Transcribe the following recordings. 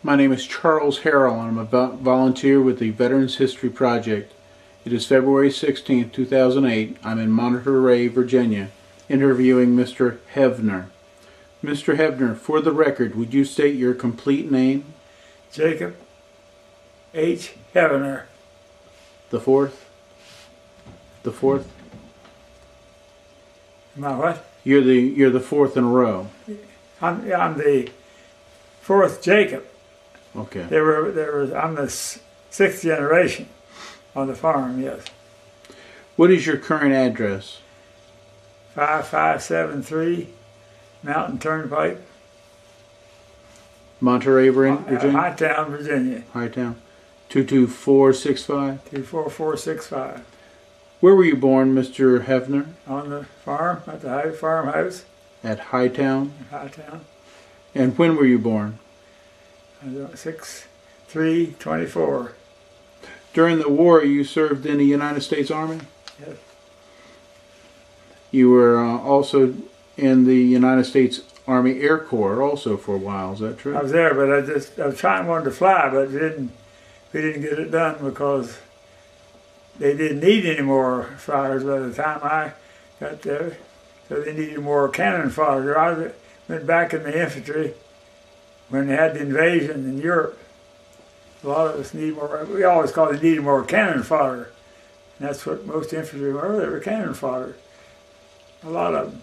My name is Charles Harrell, and I'm a volunteer with the Veterans History Project. It is February 16, 2008. I'm in Monterey, Virginia, interviewing Mr. Hevner. Mr. Hevner, for the record, would you state your complete name? Jacob H.Hevner. The fourth? The fourth? My what? You're the fourth in a row. I'm the fourth Jacob. Okay. I'm the sixth generation on the farm, yes. What is your current address? 5573 Mountain Turnpike. Monterey, Virginia? Hightown, Virginia. Hightown. 22465? 24465. Where were you born, Mr. Hevner? On the farm, at the farmhouse. At Hightown? Hightown. And when were you born? 6/3/24. During the war, you served in the United States Army? Yes. You were also in the United States Army Air Corps also for a while, is that true? I was there, but I was wanted to fly, but we didn't get it done because they didn't need any more flyers by the time I got there. So they needed more cannon fodder. I went back in the infantry when they had the invasion in Europe. A lot of us need more, we always called it needed more cannon fodder. And that's what most infantry were, they were cannon fodder. A lot of them.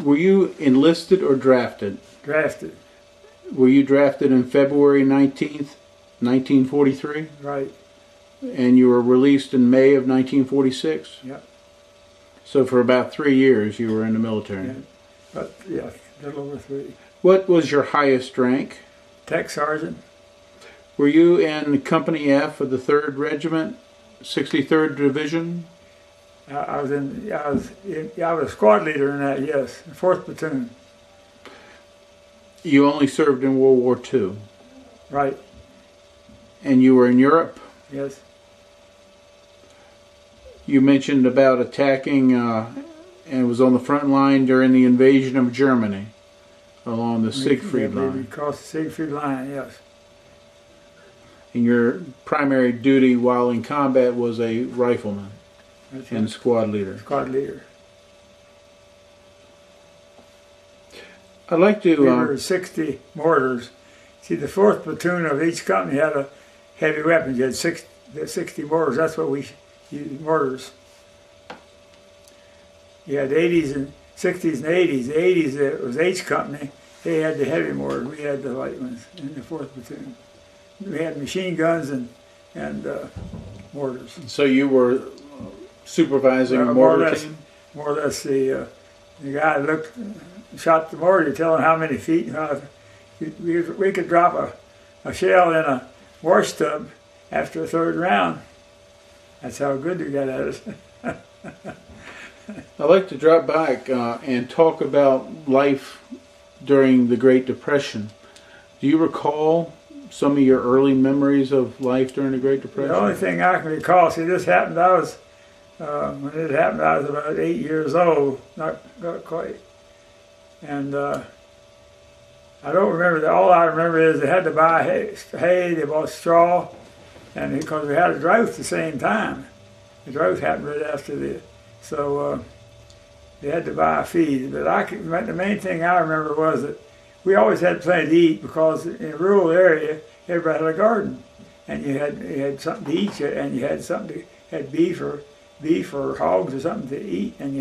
Were you enlisted or drafted? Drafted. Were you drafted in February 19th, 1943? Right. And you were released in May of 1946? Yep. So for about 3 years you were in the military? Yeah. But yeah, a little over 3. What was your highest rank? Tech sergeant. Were you in Company F of the 3rd Regiment, 63rd Division? I was a squad leader in that, yes, 4th platoon. You only served in World War II? Right. And you were in Europe? Yes. You mentioned about attacking and was on the front line during the invasion of Germany along the Sigfried line. We crossed the Sigfried line, yes. And your primary duty while in combat was a rifleman and squad leader. Squad leader. I'd like to... We were 60 mortars. See, the 4th platoon of each company had a heavy weapons. You had 60 mortars. That's what we used, mortars. You had 80s and 60s and 80s. The 80s, it was H Company. They had the heavy mortars. We had the light ones in the 4th platoon. We had machine guns and mortars. So you were supervising a mortar team? More or less, the guy shot the mortar, tell him how many feet. We could drop a shell in a wash tub after the 3rd round. That's how good they got at us. I'd like to drop back and talk about life during the Great Depression. Do you recall some of your early memories of life during the Great Depression? The only thing I can recall, see, this happened, when it happened, I was about 8 years old, not quite. And I don't remember, all I remember is they had to buy hay, they bought straw, and because we had a drought at the same time. The drought happened right after this. So they had to buy feed. But the main thing I remember was that we always had plenty to eat because in a rural area, everybody had a garden. And you had something to eat, and you had had beef or hogs or something to eat. And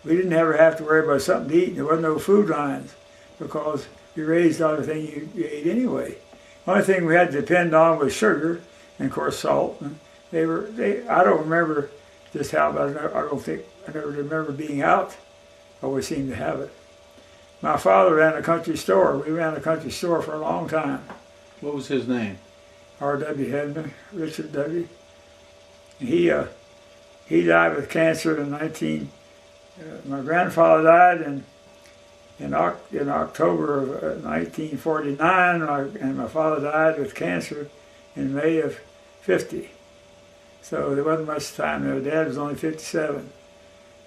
we didn't ever have to worry about something to eat. There wasn't no food lines because you raised everything you ate anyway. The only thing we had to depend on was sugar and of course salt. And I don't remember just how, but I never remember being out. Always seemed to have it. My father ran a country store. We ran a country store for a long time. What was his name? R.W. Hevner, Richard W. He died with cancer in my grandfather died in October of 1949, and my father died with cancer in May of 50. So there wasn't much time there. Dad was only 57,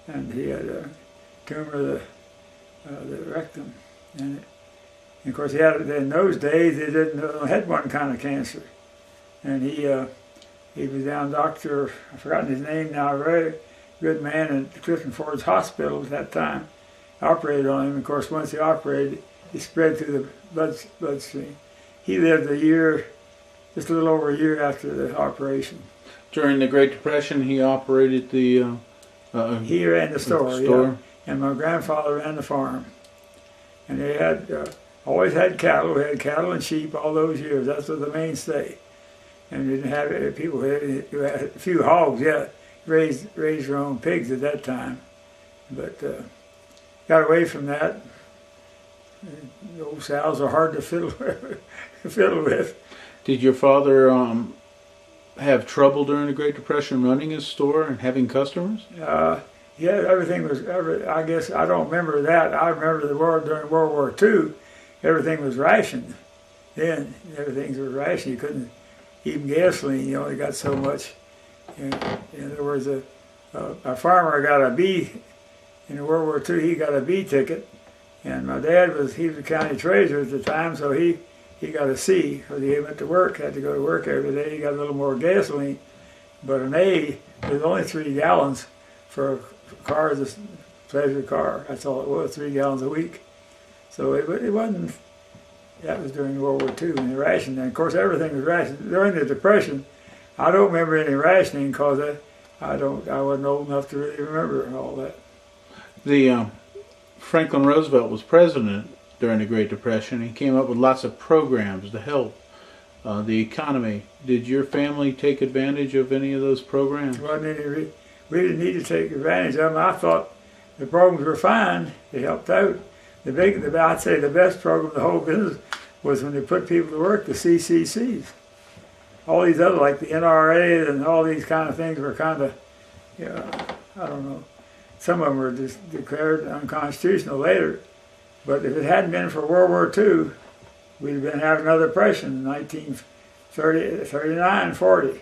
and he had a tumor of the rectum, and And of course, he had in those days they didn't had one kind of cancer, and he was down doctor. I've forgotten his name now. A very good man at Clifton Ford's Hospital at that time. Operated on him. Of course, once he operated, he spread through the bloodstream. He lived a year, just a little over a year after the operation. During the Great Depression, he operated the. He ran the store. Yeah. And my grandfather ran the farm, and they had always had cattle. We had cattle and sheep all those years. That was the mainstay. And we didn't have people who had a few hogs. Yeah, raised their own pigs at that time, but got away from that. The old sows are hard to fiddle with. Did your father have trouble during the Great Depression running his store and having customers? Yeah, everything was. I guess I don't remember that. I remember during World War II, everything was rationed. Then everything was rationed. You couldn't even gasoline. You only got so much. And there was a farmer got a B in World War II. He got a B ticket, and my dad he was the county treasurer at the time, so he got a C because he went to work. Had to go to work every day. He got a little more gasoline, but an A was only 3 gallons for a car, this pleasure car. That's all it was, 3 gallons a week. So it wasn't. That was during World War II and the rationing. And of course, everything was rationed during the Depression. I don't remember any rationing because I wasn't old enough to really remember all that. The Franklin Roosevelt was president during the Great Depression. He came up with lots of programs to help the economy. Did your family take advantage of any of those programs? We didn't need to take advantage of them. I thought the programs were fine. They helped out. I'd say the best program of the whole business was when they put people to work, the CCCs. All these other, like the NRA and all these kind of things were kind of, I don't know. Some of them were just declared unconstitutional later. But if it hadn't been for World War II, we'd have been having another depression in 1939, 40.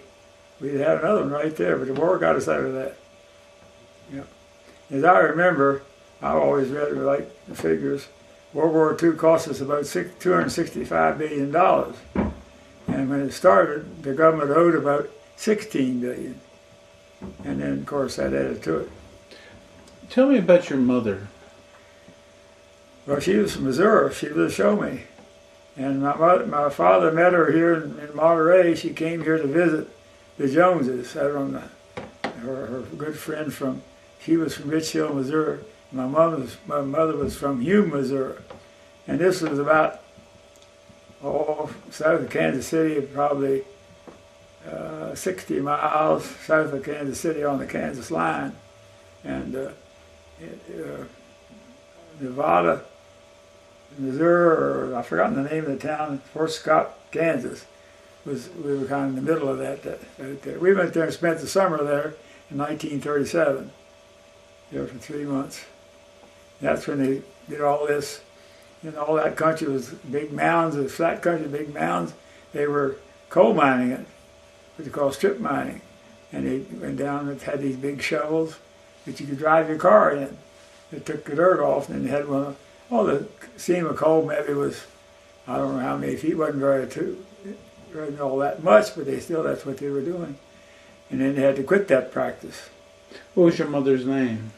We'd have had another one right there, but the war got us out of that. Yeah. As I remember, I always read like the figures. World War II cost us about $265 billion. And when it started, the government owed about $16 billion. And then, of course, that added to it. Tell me about your mother. Well, she was from Missouri. She was a show me. And my father met her here in Monterey. She came here to visit the Joneses. Her good friend she was from Rich Hill, Missouri. My mother was from Hume, Missouri. And this was about, south of Kansas City, probably 60 miles south of Kansas City on the Kansas line. And Nevada, Missouri, or I've forgotten the name of the town, Fort Scott, Kansas. We were kind of in the middle of that right there. We went there and spent the summer there in 1937, there for 3 months. That's when they did all this. All that country was big mounds, it was flat country, big mounds. They were coal mining it, what they call strip mining. And they went down and had these big shovels that you could drive your car in. They took the dirt off, and then they had the seam of coal maybe was, I don't know how many feet, wasn't wasn't all that much, but that's what they were doing. And then they had to quit that practice. What was your mother's name?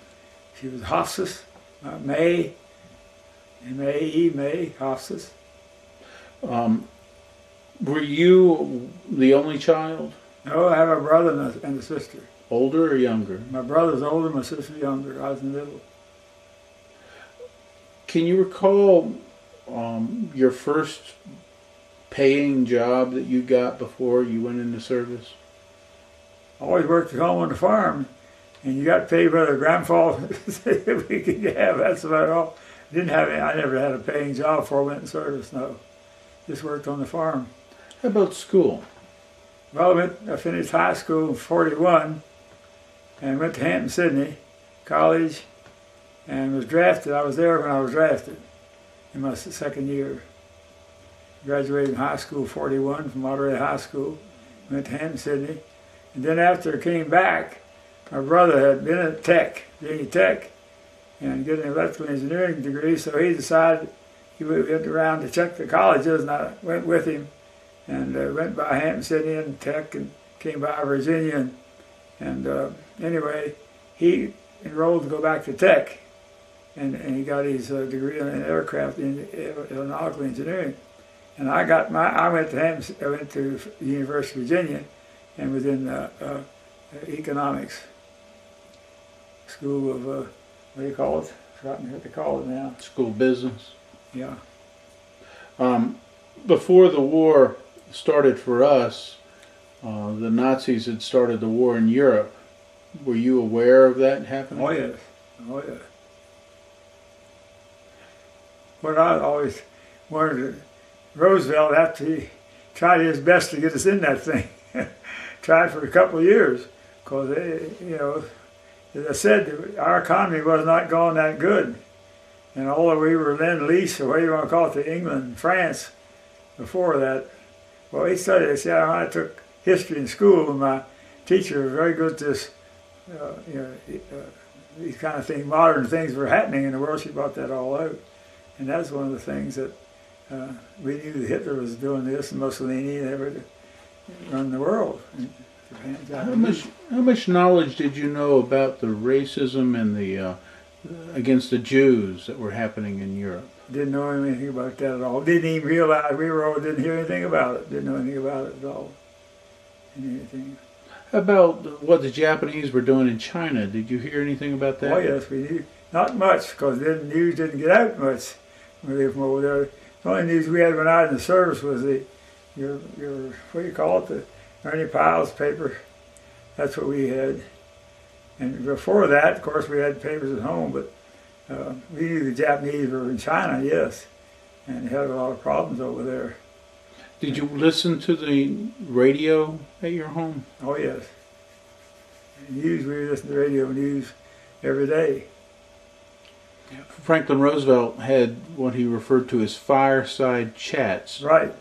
She was Hofstas, May, May, Hofstas. Were you the only child? No, I have a brother and a sister. Older or younger? My brother's older, my sister's younger. I was in the middle. Can you recall your first paying job that you got before you went into service? I always worked at home on the farm, and you got paid by the grandfather we could have. That's about all. I never had a paying job before I went in service. No, just worked on the farm. How about school? Well, I finished high school in '41, and went to Hampton, Sydney College, and was drafted. I was there when I was drafted in my second year. Graduated in high school '41 from Monterey High School. Went to Hampton, Sydney, and then after I came back, my brother had been at Virginia Tech, and getting an electrical engineering degree. So he decided he went around to check the colleges, and I went with him, and went by Hampton City and Tech, and came by Virginia, and anyway, he enrolled to go back to Tech, and he got his degree in aircraft aeronautical engineering, and I went to the University of Virginia, and was in economics school of what do you call it? I've forgotten what they call it now. School of business. Yeah. Before the war started for us, the Nazis had started the war in Europe. Were you aware of that happening? Oh yes. Oh yeah. What I always wondered, Roosevelt, after he tried his best to get us in that thing, tried for a couple of years, because you know, as I said, our economy was not going that good, and although we were lend-lease, or what you want to call it, to England and France before that, well, he studied. See, I took history in school, and my teacher was very good at this. These kind of things, modern things were happening in the world. She brought that all out, and that's one of the things that we knew that Hitler was doing this, and Mussolini, they were to run the world. How much knowledge did you know about the racism and the against the Jews that were happening in Europe? Didn't know anything about that at all. Didn't even realize didn't hear anything about it. Didn't know anything about it at all. Anything. About what the Japanese were doing in China. Did you hear anything about that? Oh yes, we knew. Not much, because the news didn't get out much when they were from over there. The only news we had when I was in the service was your what do you call it, the Ernie Pyle's paper. That's what we had. And before that, of course, we had papers at home, but we knew the Japanese were in China, yes, and had a lot of problems over there. Did you listen to the radio at your home? Oh yes. News, we listened to radio news every day. Franklin Roosevelt had what he referred to as fireside chats. Right.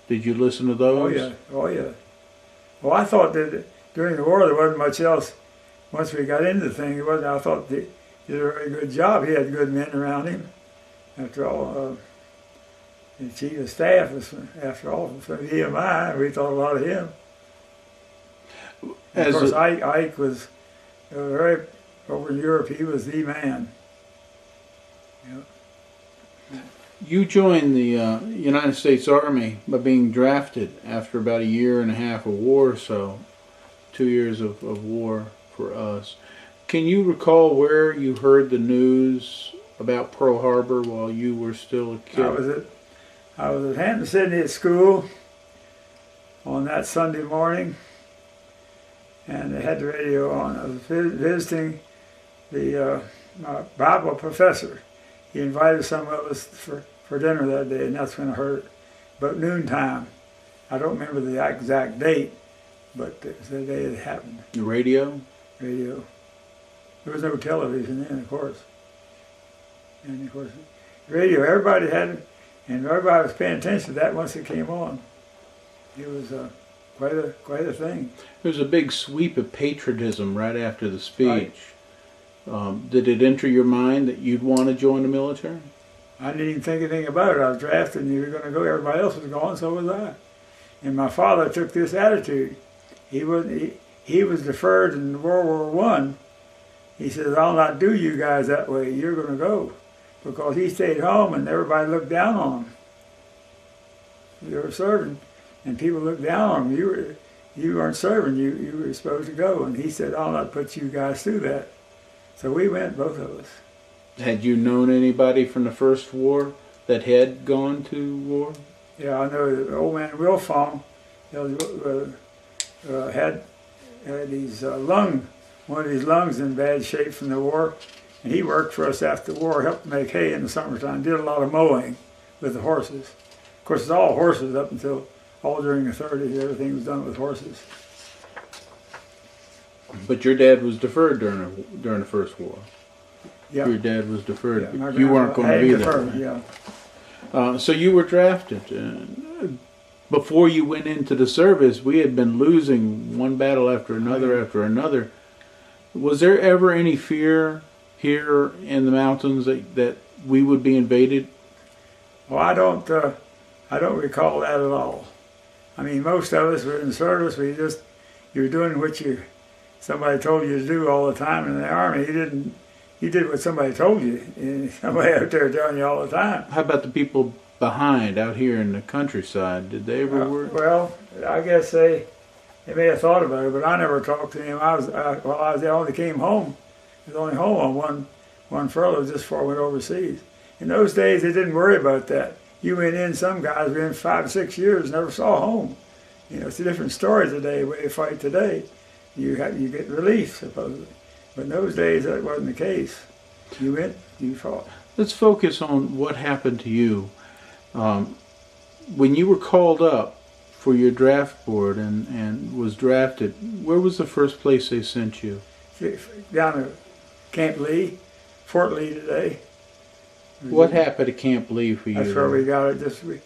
Did you listen to those? Oh yeah, oh yeah. Well, I thought that during the war there wasn't much else. Once we got into the thing, I thought he did a very good job. He had good men around him. After all, the chief of staff was, after all, from EMI. We thought a lot of him. Of course, Ike was very, over in Europe, he was the man. Yep. You joined the United States Army by being drafted after about a year and a half of war or so. 2 years of war for us. Can you recall where you heard the news about Pearl Harbor while you were still a kid? I was at Hampton City at school on that Sunday morning, and they had the radio on. I was visiting my Bible professor. He invited some of us for dinner that day, and that's when I heard it. About noontime. I don't remember the exact date, but it was the day it happened. The radio? Radio. There was no television then, of course. And of course, radio, everybody had it, and everybody was paying attention to that once it came on. It was quite a thing. There was a big sweep of patriotism right after the speech. Right. Did it enter your mind that you'd want to join the military? I didn't even think anything about it. I was drafted, and you were going to go. Everybody else was going, so was I. And my father took this attitude. He was deferred in World War I. He says, "I'll not do you guys that way. You're going to go," because he stayed home, and everybody looked down on him. You were serving, and people looked down on him. You weren't serving. You were supposed to go, and he said, "I'll not put you guys through that." So we went, both of us. Had you known anybody from the First War that had gone to war? Yeah, I know the old man Wilfong had these one of his lungs in bad shape from the war, and he worked for us after the war, helped make hay in the summertime, did a lot of mowing with the horses. Of course, it's all horses up until all during the 30s. Everything was done with horses. But your dad was deferred during the First War. Yeah. Your dad was deferred. Yeah, you weren't going to be deferred, there. Yeah. So you were drafted. Before you went into the service, we had been losing one battle after another. Was there ever any fear here in the mountains that we would be invaded? Well, I don't recall that at all. I mean, most of us were in service. You were doing what somebody told you to do all the time in the Army. You did what somebody told you. And somebody out there telling you all the time. How about the people behind out here in the countryside? Did they ever work? Well, I guess they may have thought about it, but I never talked to him. I only came home. I was only home on one furlough just before I went overseas. In those days, they didn't worry about that. You went in, some guys were in 5 or 6 years, never saw home. You know, it's a different story today, where you fight today. You get relief, supposedly. But in those days, that wasn't the case. You went, you fought. Let's focus on what happened to you. When you were called up for your draft board and was drafted, where was the first place they sent you? Down to Camp Lee, Fort Lee today. What happened at Camp Lee for you? That's where we got it. We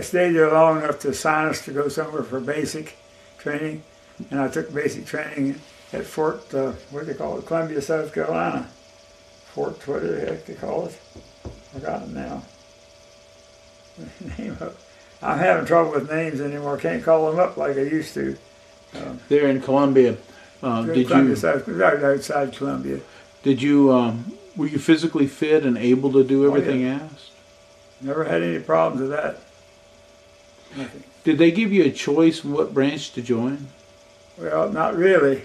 stayed there long enough to assign us to go somewhere for basic training. And I took basic training at Fort, what do they call it, Columbia, South Carolina. Fort, what do the heck they call it? Forgotten now. I'm having trouble with names anymore. Can't call them up like I used to. There in Columbia. Right outside Columbia. Did you, were you physically fit and able to do everything asked? Never had any problems with that. Nothing. Did they give you a choice what branch to join? Well, not really.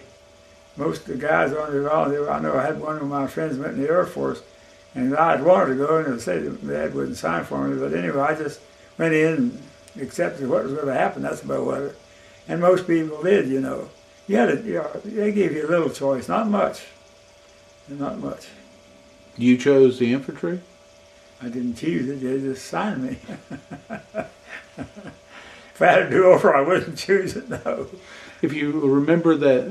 Most of the guys only volunteered. I know I had one of my friends went in the Air Force, and I had wanted to go, and they said Dad wouldn't sign for me. But anyway, I just went in and accepted what was going to happen. That's about what it. And most people did, you know. They gave you a little choice, not much. Not much. You chose the infantry? I didn't choose it, they just signed me. If I had to do over, I wouldn't choose it, no. If you remember that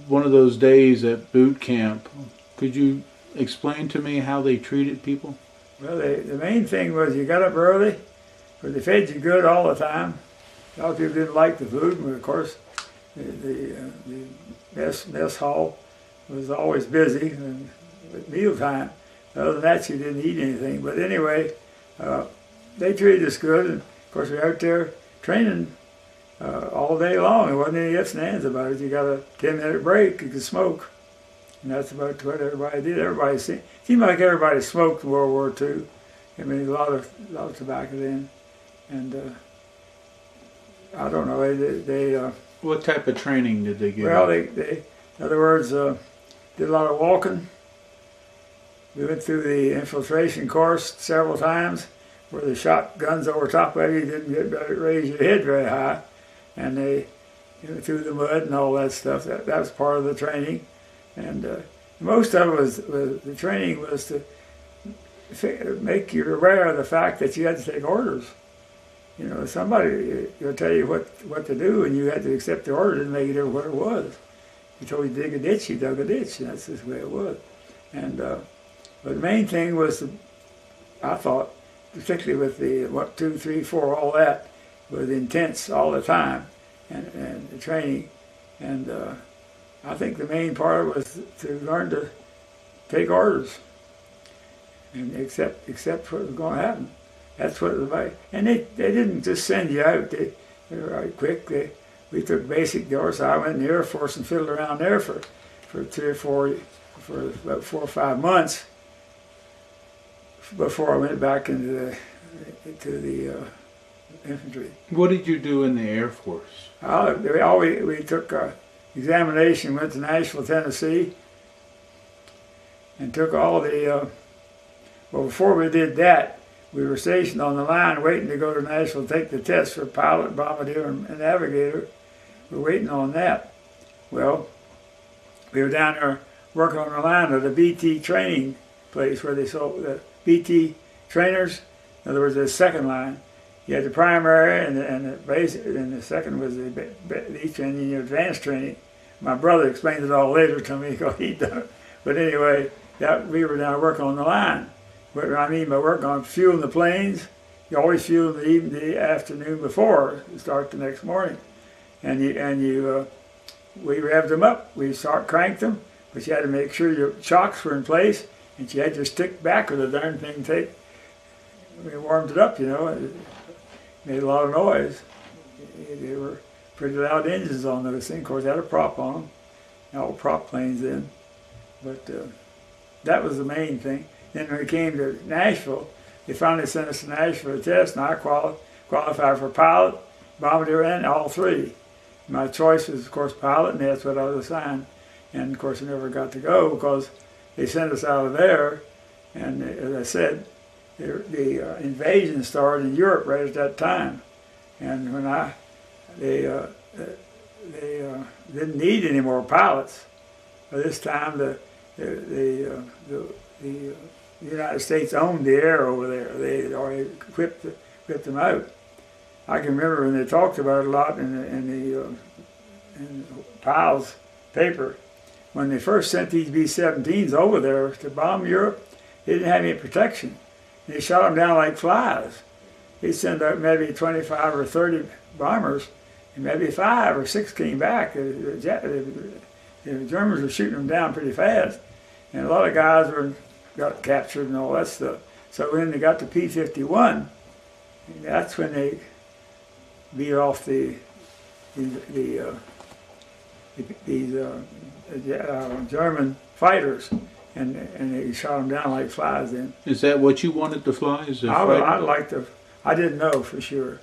one of those days at boot camp, could you explain to me how they treated people? Well, the main thing was you got up early, but they fed you good all the time. A lot of people didn't like the food, but of course the mess hall was always busy at mealtime. Other than that, you didn't eat anything. But anyway, they treated us good. And of course, we were out there training all day long. There wasn't any ifs and ands about it. You got a 10-minute break, you could smoke. And that's about what everybody did. Everybody seemed like everybody smoked in World War II. I mean, a lot of tobacco then. And I don't know, they what type of training did they give? Well, they in other words, did a lot of walking. We went through the infiltration course several times where they shot guns over top of you, didn't raise your head very high. And they through the mud and all that stuff. That was part of the training. And most of it was the training was to make you aware of the fact that you had to take orders. You know, somebody will tell you what to do, and you had to accept the order. It didn't make it what it was. He told you to dig a ditch, you dug a ditch, and that's just the way it was. And but the main thing was, I thought, particularly with the 1, 2, 3, 4, all that, was intense all the time, and the training. And I think the main part was to learn to take orders and accept what was going to happen. That's what it was about. And they didn't just send you out. They were right quick. We took basic course. I went in the Air Force and fiddled around there for 3 or 4, for about 4 or 5 months before I went back into the infantry. What did you do in the Air Force? We took examination, went to Nashville, Tennessee, and took all the, well, before we did that, we were stationed on the line waiting to go to Nashville to take the test for pilot, bombardier, and navigator. We were waiting on that. Well, we were down there working on the line at a BT training place where they sold the BT trainers. In other words, the second line. You had the primary and the basic, and the second was the training, advanced training. My brother explained it all later to me because he'd done it. But anyway, we were down working on the line. What I mean by working on fueling the planes, you always fuel in the afternoon before you start the next morning, and we revved them up. We cranked them, but you had to make sure your chocks were in place, and you had to stick back with the darn thing. we warmed it up, you know. It made a lot of noise. They were pretty loud engines on those things. Of course, they had a prop on them. All prop planes then. But that was the main thing. Then when we came to Nashville, they finally sent us to Nashville to test, and I qualified for pilot, bombardier, and all three. My choice was, of course, pilot, and that's what I was assigned. And, of course, I never got to go because they sent us out of there. And, as I said, the invasion started in Europe right at that time. And when they didn't need any more pilots. By this time, the United States owned the air over there. They had already equipped them out. I can remember when they talked about it a lot in Pyle's paper. When they first sent these B-17s over there to bomb Europe, they didn't have any protection. They shot them down like flies. They sent out maybe 25 or 30 bombers, and maybe 5 or 6 came back. The Germans were shooting them down pretty fast, and a lot of guys got captured and all that stuff. So when they got to P-51, that's when they beat off these German fighters, and they shot them down like flies. Then is that what you wanted to fly? I'd like to. I didn't know for sure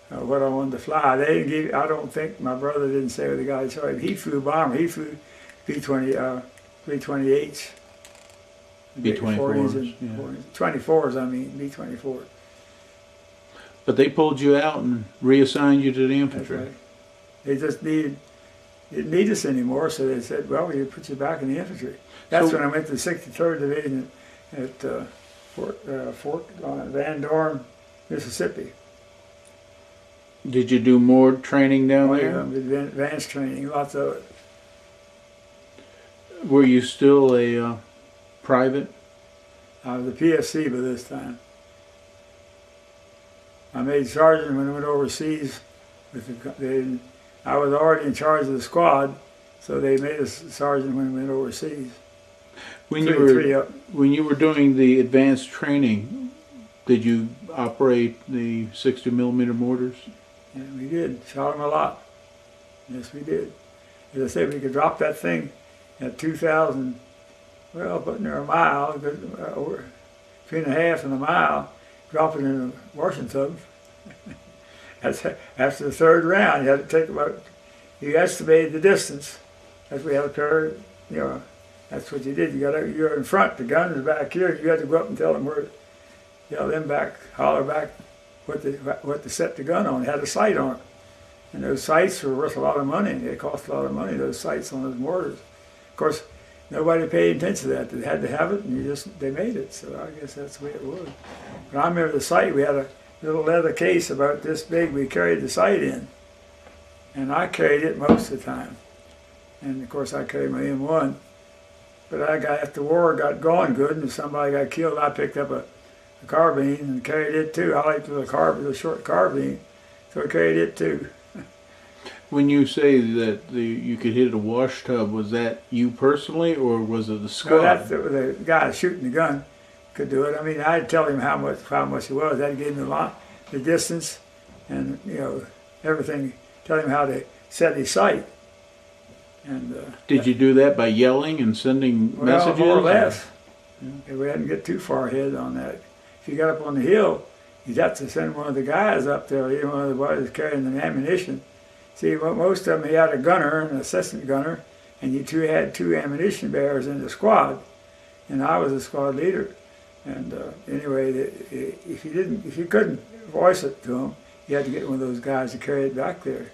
what I wanted to fly. They didn't give. I don't think my brother didn't say what the guy said. He flew bomber. He flew B-28s. B-24s. Yeah. 24s. I mean B-24s. But they pulled you out and reassigned you to the infantry. That's right. They just didn't need us anymore, so they said, well, we put you back in the infantry. That's when I went to the 63rd Division at Fort Van Dorn, Mississippi. Did you do more training down there? Yeah, advanced training, lots of it. Were you still a private? I was a PFC by this time. I made sergeant when I went overseas. I was already in charge of the squad, so they made us sergeant when we went overseas. When you were doing the advanced training, did you operate the 60mm mortars? Yeah, we did. Shot them a lot. Yes, we did. As I said, we could drop that thing at 2,000, well, but near a mile, between a half and a mile, drop it in Washington. After the third round, you had to take about, you estimated the distance. That's we had a pair, you know, that's what you did. You're in front, the gun is back here, you had to go up and tell them back, holler back what to set the gun on. It had a sight on it. And those sights were worth a lot of money. They cost a lot of money, those sights on those mortars. Of course, nobody paid attention to that. They had to have it, and they made it. So I guess that's the way it was. But I remember the sight. We had a little leather case about this big. We carried the sight in, and I carried it most of the time. And of course, I carried my M1. But after the war got going good, and if somebody got killed, I picked up a carbine and carried it too. I liked the short carbine, so I carried it too. When you say that you could hit a wash tub, was that you personally, or was it the squad? No, that's the guy shooting the gun could do it. I mean, I'd tell him how much it was. That gave him the distance, and you know everything. Tell him how to set his sight. And did you do that by yelling and sending messages? More or less. Yeah. We hadn't get too far ahead on that. If you got up on the hill, you'd have to send one of the guys up there, either one of the boys carrying the ammunition. See, most of them, he had a gunner, an assistant gunner, and you had two ammunition bearers in the squad, and I was the squad leader. And anyway, if you couldn't voice it to them, you had to get one of those guys to carry it back there.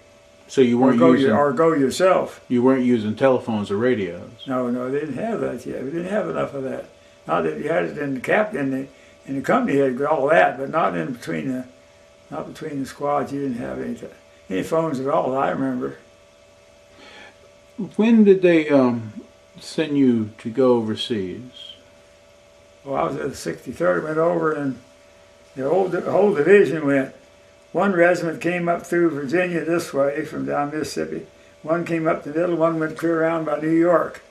So you weren't or go yourself. You weren't using telephones or radios. No, they didn't have that yet. We didn't have enough of that. Not that you had it in the captain, in the company had all that, but not between the squads. You didn't have any phones at all. I remember. When did they send you to go overseas? Well, I was at the 63rd. Went over, and the whole division went. One regiment came up through Virginia this way from down Mississippi. One came up the middle. One went clear around by New York.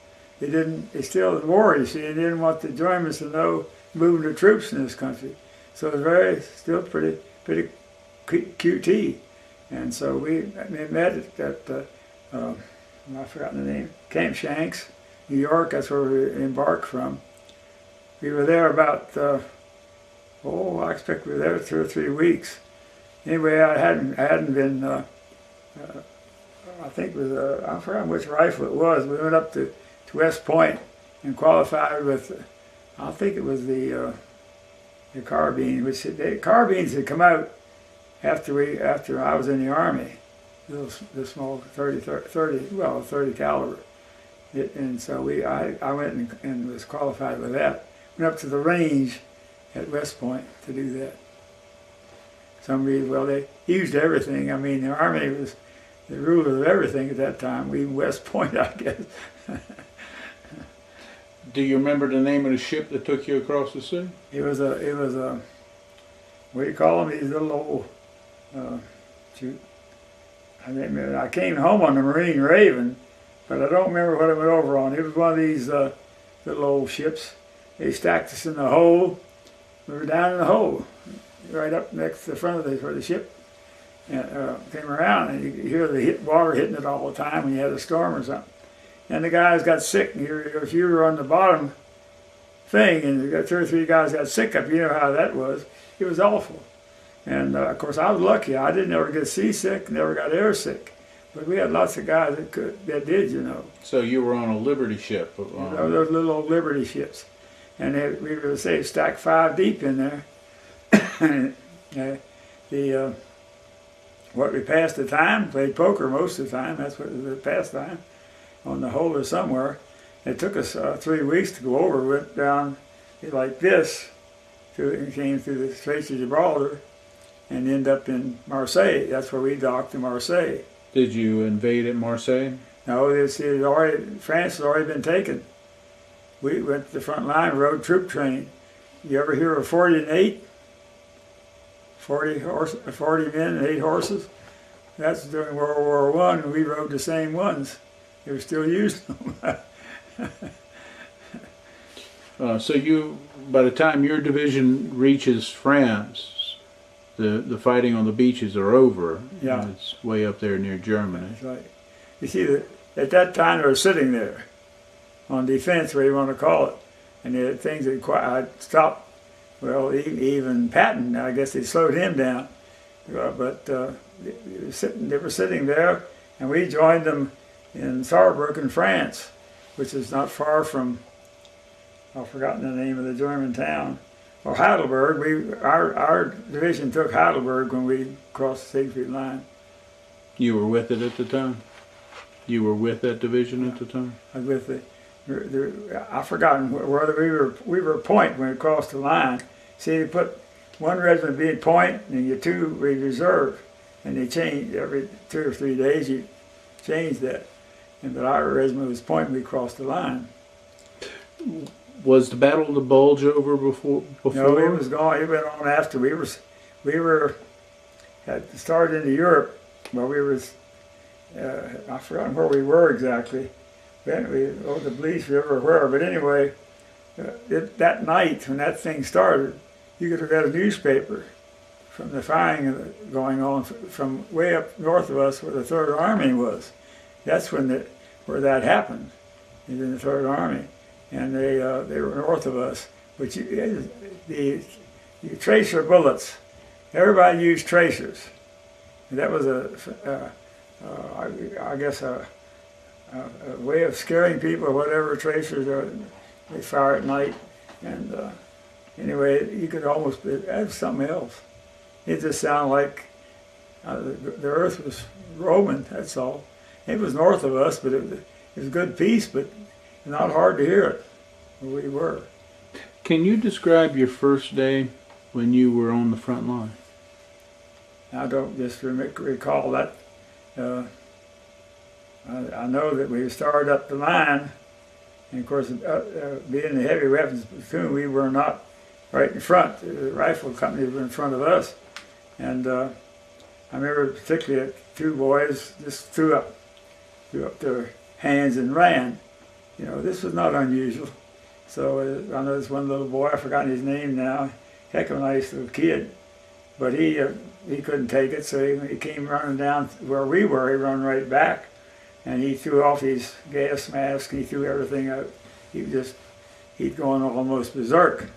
They still in war, you see. They didn't want the Germans to know moving the troops in this country. So it was still pretty QT. And so we met at I've forgotten the name, Camp Shanks, New York. That's where we embarked from. We were there about, I expect we were there 2 or 3 weeks. Anyway, I hadn't been, I think it was, I forgot which rifle it was. We went up to West Point and qualified with, I think it was the carbine, which the carbines had come out after I was in the Army. The small 30 caliber. And so I went and was qualified with that. Went up to the range at West Point to do that. Some reason, well, they used everything. I mean, the Army was the ruler of everything at that time. Even West Point, I guess. Do you remember the name of the ship that took you across the sea? It was a what do you call them? These little old shoot. I came home on the Marine Raven, but I don't remember what it went over on. It was one of these little old ships. They stacked us in the hold. We were down in the hold, right up next to the front of where the ship came around, and you hear the water hitting it all the time when you had a storm or something. And the guys got sick. If you were on the bottom thing, and you got 2 or 3 guys got sick up, you know how that was. It was awful. And of course, I was lucky. I didn't ever get seasick, never got air sick. But we had lots of guys that did, you know. So you were on a Liberty ship? Those little old Liberty ships. And we were, say, stacked 5 deep in there. And what we passed the time, played poker most of the time. That's what the pastime, on the hole or somewhere. It took us 3 weeks to go over. We went down like this, and came through the Straits of Gibraltar, and end up in Marseilles. That's where we docked in Marseilles. Did you invade at Marseilles? No, France had already been taken. We went to the front line, rode troop train. You ever hear of 40 and 8? 40 men and 8 horses? That's during World War I, and we rode the same ones. They were still using them. So by the time your division reaches France, the fighting on the beaches are over. Yeah. It's way up there near Germany. That's right. You see, at that time they were sitting there on defense, whatever you want to call it, and the things had stopped. Well, even Patton, I guess they slowed him down, but they were sitting there, and we joined them in Saarbruken, France, which is not far from, I've forgotten the name of the German town. Well, Heidelberg. Our division took Heidelberg when we crossed the Sigfried line. You were with it at the time? You were with that division at the time? I was with I've forgotten whether we were point when we crossed the line. See, they put one regiment being point, and your 2 were reserve, and they changed every 2 or 3 days. You changed that, but our regiment was point when we crossed the line. Was the Battle of the Bulge over before? No, it was gone. It went on after we had started into Europe. Well, we was I've forgotten where we were exactly. Then we over the Bleach River or where. But anyway, that night when that thing started, you could have read a newspaper from the firing going on from way up north of us where the Third Army was. That's when where that happened, in the Third Army. And they were north of us. But the tracer bullets, everybody used tracers. And that was I guess a way of scaring people or whatever. Tracers they fire at night, and anyway, you could almost have something else. It just sounded like the earth was roaming. That's all. It was north of us, but it was a good piece, but not hard to hear it where we were. Can you describe your first day when you were on the front line? I don't just recall that. I know that we started up the line, and of course, being the heavy weapons platoon, we were not right in front. The rifle company were in front of us, and I remember particularly 2 boys just threw up their hands and ran. You know, this was not unusual. So I know this one little boy, I've forgotten his name now, heck of a nice little kid. But he couldn't take it, so he came running down where we were. He ran right back, and he threw off his gas mask. He threw everything out. He'd gone almost berserk.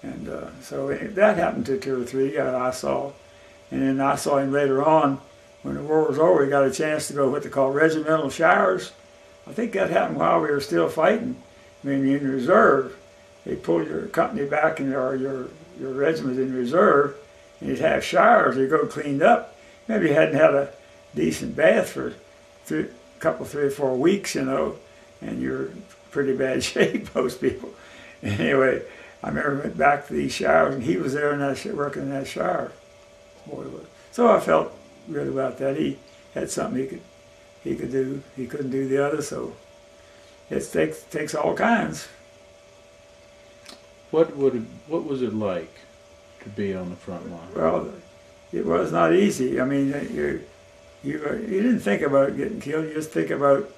And so that happened to 2 or 3 I saw. And then I saw him later on, when the war was over, he got a chance to go what they call regimental showers. I think that happened while we were still fighting. I mean, in reserve, they pulled your company back or your regiment in reserve, and you'd have showers. You'd go cleaned up. Maybe you hadn't had a decent bath for a couple, 3 or 4 weeks, you know, and you're in pretty bad shape, most people. Anyway, I remember went back to these showers, and he was there in that working in that shower. Boy, so I felt good about that. He had something he could do. He couldn't do the other, so it takes all kinds. What was it like to be on the front line? Well, it was not easy. I mean, you didn't think about getting killed. You just think about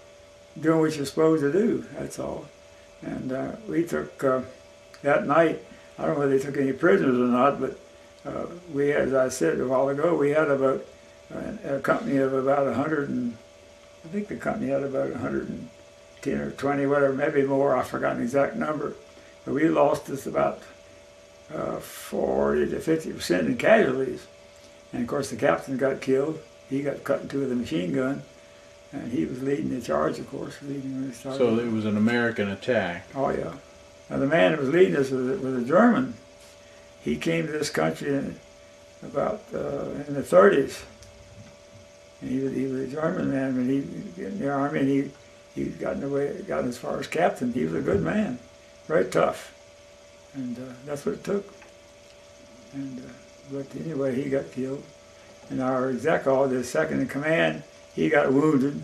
doing what you're supposed to do. That's all. And we took that night. I don't know whether they took any prisoners or not, but we had, as I said a while ago, we had about a company of about 100 and I think the company had about 110 or 20, whatever, maybe more. I forgot an exact number. But we lost just about 40 to 50% in casualties. And of course the captain got killed. He got cut into with a machine gun, and he was leading the charge, of course. So it was an American attack. Oh yeah. Now the man that was leading us was a German. He came to this country in the 30s. And he was a German man, and he in the army, and he'd gotten as far as captain. He was a good man, very tough, and that's what it took. And but anyway, he got killed, and our exec-all, the second in command, he got wounded,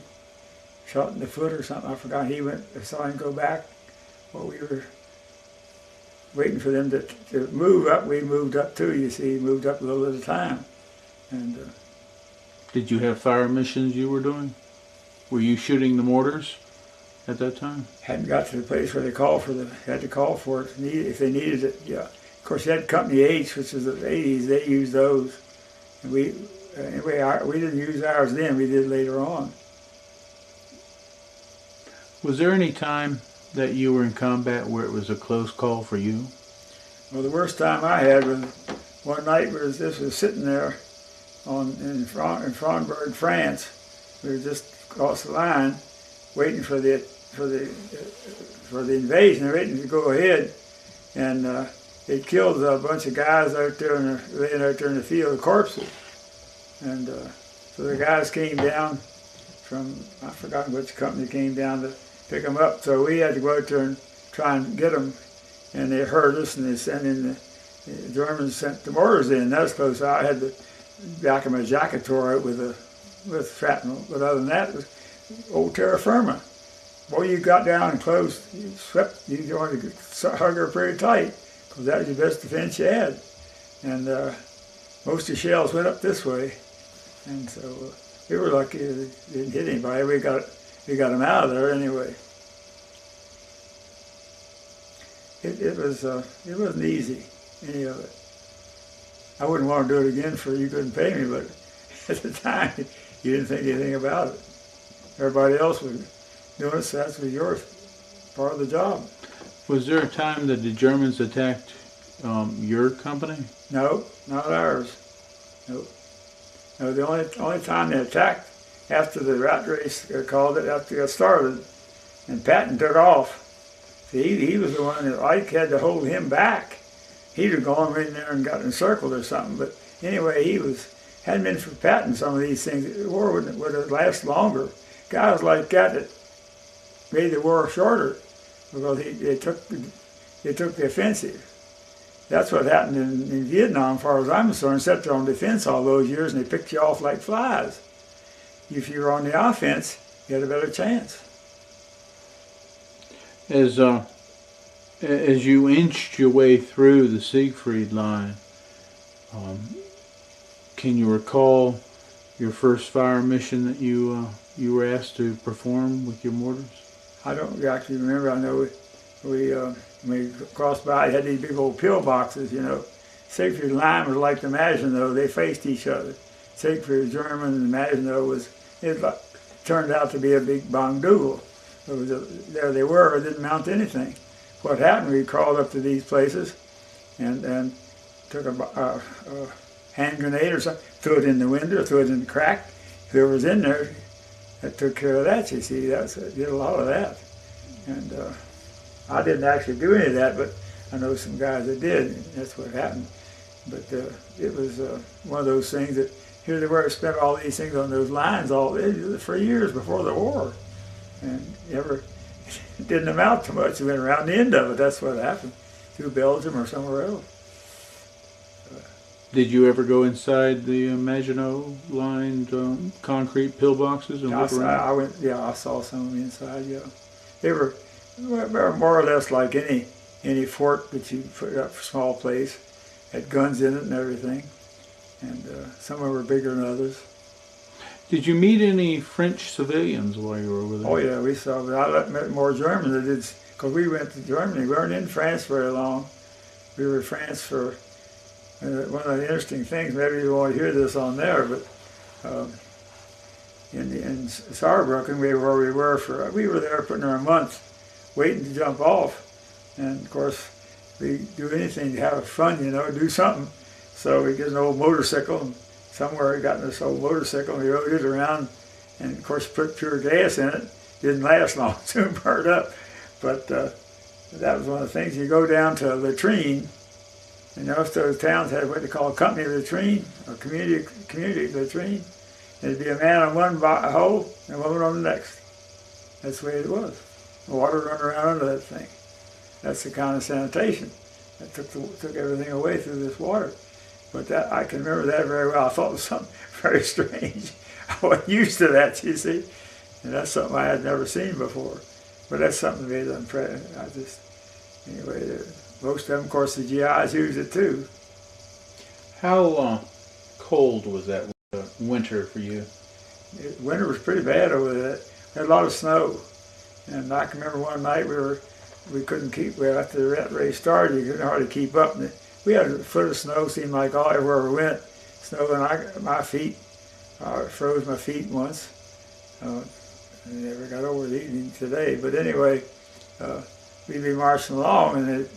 shot in the foot or something. I forgot. I saw him go back while we were waiting for them to move up. We moved up too. You see, moved up a little at a time, and. Did you have fire missions you were doing? Were you shooting the mortars at that time? Hadn't got to the place where they had to call for it if they needed it. Yeah. Of course, you had Company H, which was the 80s. They used those. And we didn't use ours then. We did later on. Was there any time that you were in combat where it was a close call for you? Well, the worst time I had was one night. This was sitting there in Frauenburg, France. We were just across the line, waiting for the invasion, waiting to go ahead, and they killed a bunch of guys out there laying out there in the field, corpses, and so the guys came down from, I forgot which company came down to pick them up. So we had to go out there and try and get them, and they heard us, and they sent in the Germans sent the mortars in. That was close. I had the back of my jacket tore out with shrapnel, but other than that, it was old terra firma. Boy, you got down and close, you wanted to hug her pretty tight, because that was your best defense you had. And most of the shells went up this way, and so we were lucky it didn't hit anybody. We got them out of there anyway. It wasn't easy, any of it. I wouldn't want to do it again for you couldn't pay me, but at the time you didn't think anything about it. Everybody else was doing it, so that was your part of the job. Was there a time that the Germans attacked your company? No, not ours. Nope. No, the only time they attacked after the rat race, they called it, after it got started, and Patton took off. See, he was the one that Ike had to hold him back. He'd have gone in there and got encircled or something, but anyway, hadn't been for Patton, some of these things, the war would have lasted longer. Guys like that made the war shorter because they took the offensive. That's what happened in Vietnam, as far as I'm concerned. Sat there on defense all those years, and they picked you off like flies. If you were on the offense, you had a better chance. As you inched your way through the Sigfried line, can you recall your first fire mission that you were asked to perform with your mortars? I don't actually remember. I know we crossed by. It had these big old pillboxes, you know, Siegfried and Lion was like the Maginot. They faced each other. Siegfried was German, and the Maginot was, turned out to be a big bongduel. There they were, it didn't amount to anything. What happened, we crawled up to these places and took a hand grenade or something, threw it in the window, threw it in the crack. Whoever was in there, that took care of that, you see. Did a lot of that. And I didn't actually do any of that, but I know some guys that did, and that's what happened. But it was one of those things that, here they were, spent all these things on those lines for years before the war. And it didn't amount to much. It went around the end of it. That's what happened, through Belgium or somewhere else. Did you ever go inside the Maginot lined concrete pillboxes and look around? I saw some of them inside, yeah. They were more or less like any fort that you put up, small place, had guns in it and everything. And some of them were bigger than others. Did you meet any French civilians while you were over there? Oh yeah, we saw, but I met more Germans. Because we went to Germany. We weren't in France very long. We were in France for, one of the interesting things, maybe you won't hear this on there, but in Saarbruken, we were there putting our month, waiting to jump off. And of course, we do anything to have fun, do something. So we get an old motorcycle, and somewhere we got in this old motorcycle, and we rode it around, and of course put pure gas in it. Didn't last long, soon burned up. But that was one of the things. You go down to latrine, and most of those towns had what they call a company latrine, or community latrine. There'd be a man on one hole and a woman on the next. That's the way it was. The water run around under that thing. That's the kind of sanitation that took everything away through this water. But I can remember that very well. I thought it was something very strange. I wasn't used to that, you see. And that's something I had never seen before. But that's something that made it unprecedented. Anyway, most of them, of course, the GIs used it too. How cold was that winter for you? Winter was pretty bad over there. We had a lot of snow. And I can remember one night we couldn't keep, after the rat race started, you couldn't hardly keep up. And we had a foot of snow, seemed like all everywhere we went. Snow, and my feet, I froze my feet once. I never got over it even today. But anyway, we'd be marching along, and it,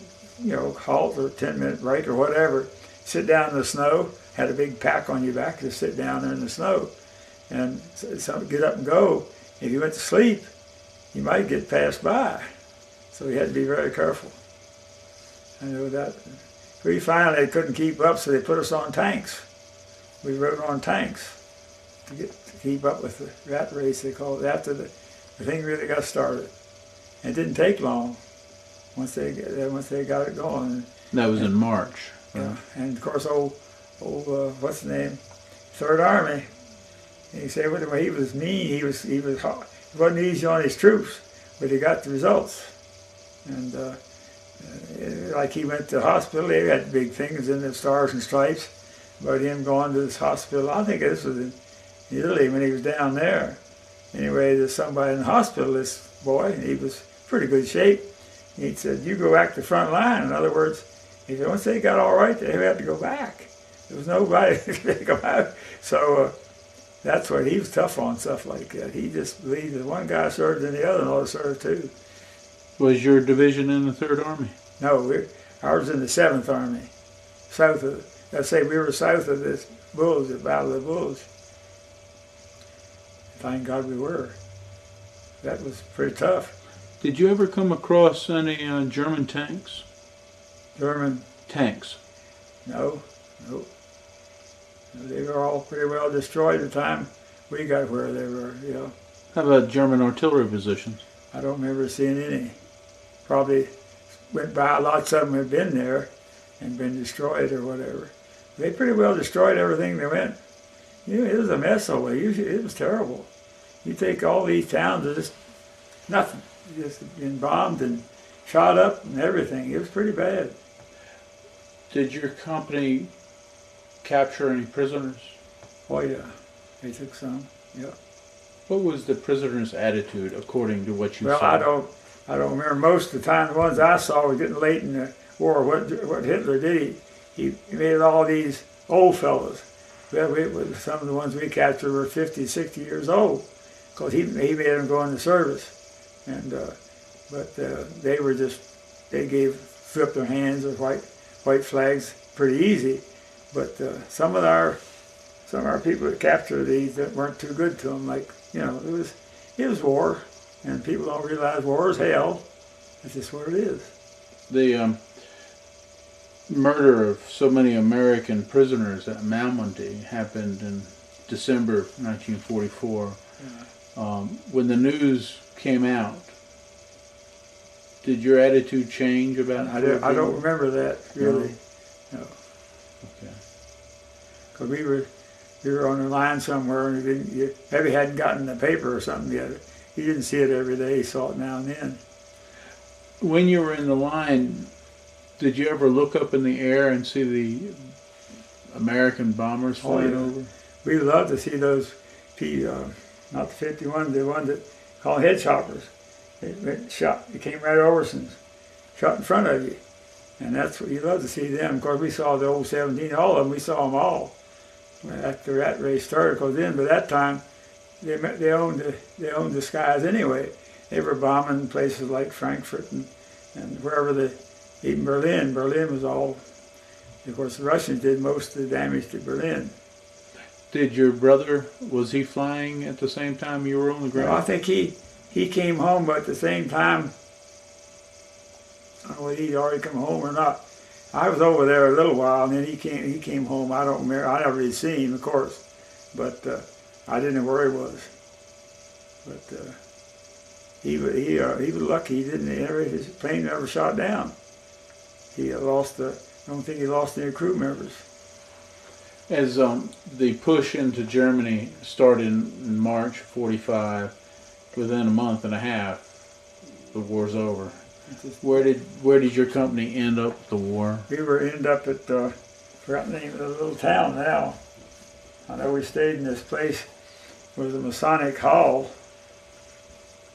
halt or 10-minute break or whatever, sit down in the snow, had a big pack on your back to sit down there in the snow, and so get up and go. If you went to sleep, you might get passed by. So you had to be very careful. I know that. We finally couldn't keep up, so they put us on tanks. We rode on tanks to keep up with the rat race, they called it, after the thing really got started. And it didn't take long once they got it going. That was in March. Yeah, and of course, old what's the name? Third Army. And he said, well, he was mean. He wasn't easy on his troops, but he got the results. And like he went to the hospital, they had big things in the Stars and Stripes about him going to this hospital. I think this was in Italy when he was down there. Anyway, there's somebody in the hospital, this boy, and he was pretty good shape. He said, you go back to the front line. In other words, he said, once they got all right, they had to go back. There was nobody to take them out. So that's why he was tough on stuff like that. He just believed that one guy served and the other and ought to serve too. Was your division in the Third Army? No, ours was in the 7th Army. We were south of this Bulge, the Battle of the Bulge. Thank God we were. That was pretty tough. Did you ever come across any German tanks? German tanks? No. They were all pretty well destroyed the time we got where they were, How about German artillery positions? I don't remember seeing any. Probably went by, lots of them had been there and been destroyed or whatever. They pretty well destroyed everything they went. It was a mess over there. It was terrible. You take all these towns, there's just nothing. Just been bombed and shot up and everything. It was pretty bad. Did your company capture any prisoners? Oh yeah, they took some, yeah. What was the prisoners' attitude according to what you saw? Well, I don't remember most of the time. The ones I saw were getting late in the war. What Hitler did, he made all these old fellows. Some of the ones we captured were 50, 60 years old, because he made them go into service. And but they were just, flipped their hands with white flags pretty easy. But some of our people that captured these that weren't too good to them, like, you know, it was war, and people don't realize war is hell. That's just what it is. The murder of so many American prisoners at Malmedy happened in December 1944. Yeah. When the news came out, did your attitude change about it? I don't remember that, really. No. Okay. Because we were on the line somewhere, and you maybe hadn't gotten the paper or something yet. You didn't see it every day. You saw it now and then. When you were in the line, did you ever look up in the air and see the American bombers flying over? We loved to see those, not the 51, the one that called head choppers. They came right over and shot in front of you. And that's what you love to see them. Of course, we saw the old 17, all of them, we saw them all after that race started. Because then, by that time, they owned the skies anyway. They were bombing places like Frankfurt and wherever even Berlin. Berlin was all, of course, the Russians did most of the damage to Berlin. Did your brother, was he flying at the same time you were on the ground? Well, I think he came home, but at the same time, I don't know whether he'd already come home or not. I was over there a little while, and then he came home. I don't remember. I never really seen him, of course, but I didn't know where he was. But he was lucky. His plane never shot down. He lost. I don't think he lost any crew members. As the push into Germany started in March '45, within a month and a half, the war's over. Where did your company end up with the war? We ended up at forgotten the name of the little town now. I know we stayed in this place. It was a Masonic hall.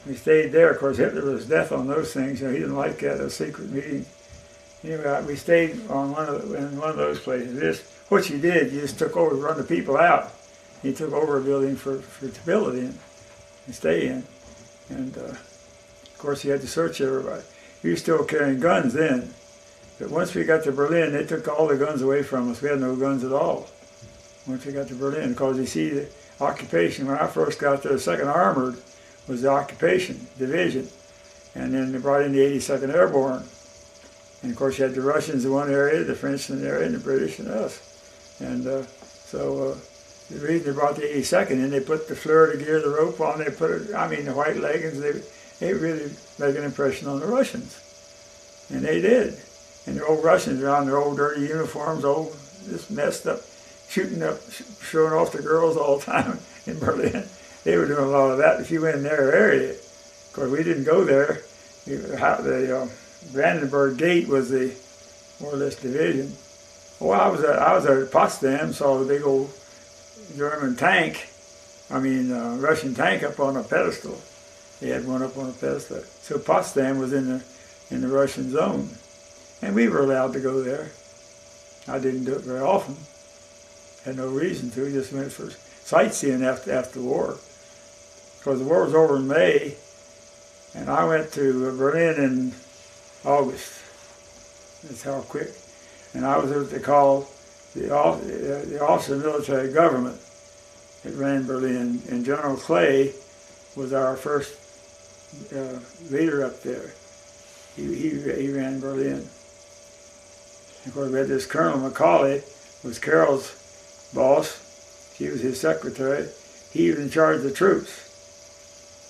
We stayed there. Of course, Hitler was death on those things. You know, he didn't like that, a secret meeting. Anyway, we stayed on in one of those places. What you did, you just took over, run the people out. He took over a building for to build it in and stay in. And of course, you had to search everybody. We were still carrying guns then. But once we got to Berlin, they took all the guns away from us. We had no guns at all once we got to Berlin. Because you see, the occupation, when I first got there, the 2nd Armored was the occupation division. And then they brought in the 82nd Airborne. And of course, you had the Russians in one area, the French in another area, and the British and us. And so the reason they brought the 82nd in, they put the fleur de gear, the rope on, they put it, the white leggings, they really make an impression on the Russians. And they did. And the old Russians were on their old dirty uniforms, just messed up, showing off the girls all the time in Berlin. They were doing a lot of that if you went in their area. Of course, we didn't go there. The Brandenburg Gate was the more or less division. Well, I was at Potsdam, saw the big old German tank, Russian tank up on a pedestal. They had one up on a pedestal. So Potsdam was in the Russian zone. And we were allowed to go there. I didn't do it very often. Had no reason to, just went for sightseeing after the war. Because the war was over in May, and I went to Berlin in August. That's how quick. And I was what they call the Office of Military Government that ran Berlin. And General Clay was our first leader up there. He ran Berlin. Of course, we had this Colonel Macaulay, was Carroll's boss. She was his secretary. He was in charge of the troops.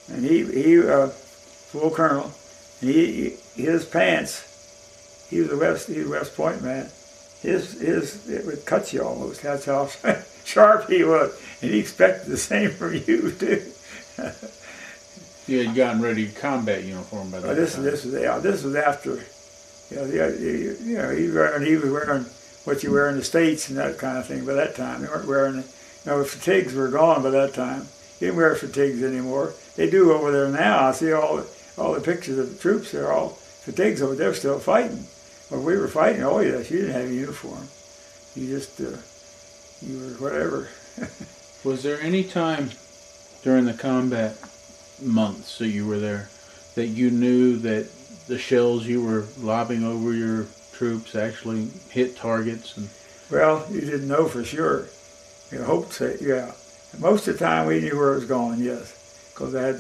And he full colonel, and his pants, he was a West Point man. It would cut you almost. That's how sharp he was, and he expected the same from you too. You had gotten ready to combat uniform by that time. This was after. He was wearing what you wear in the States and that kind of thing by that time. They weren't wearing, fatigues were gone by that time. They didn't wear fatigues anymore. They do over there now. I see all the pictures of the troops. They're all fatigues over there, still fighting. But we were fighting. Oh yes, you didn't have a uniform. You just, you were whatever. Was there any time during the combat months that you were there that you knew that the shells you were lobbing over your troops actually hit targets? And Well, you didn't know for sure. You hoped so, yeah. Most of the time we knew where it was going, yes, because I had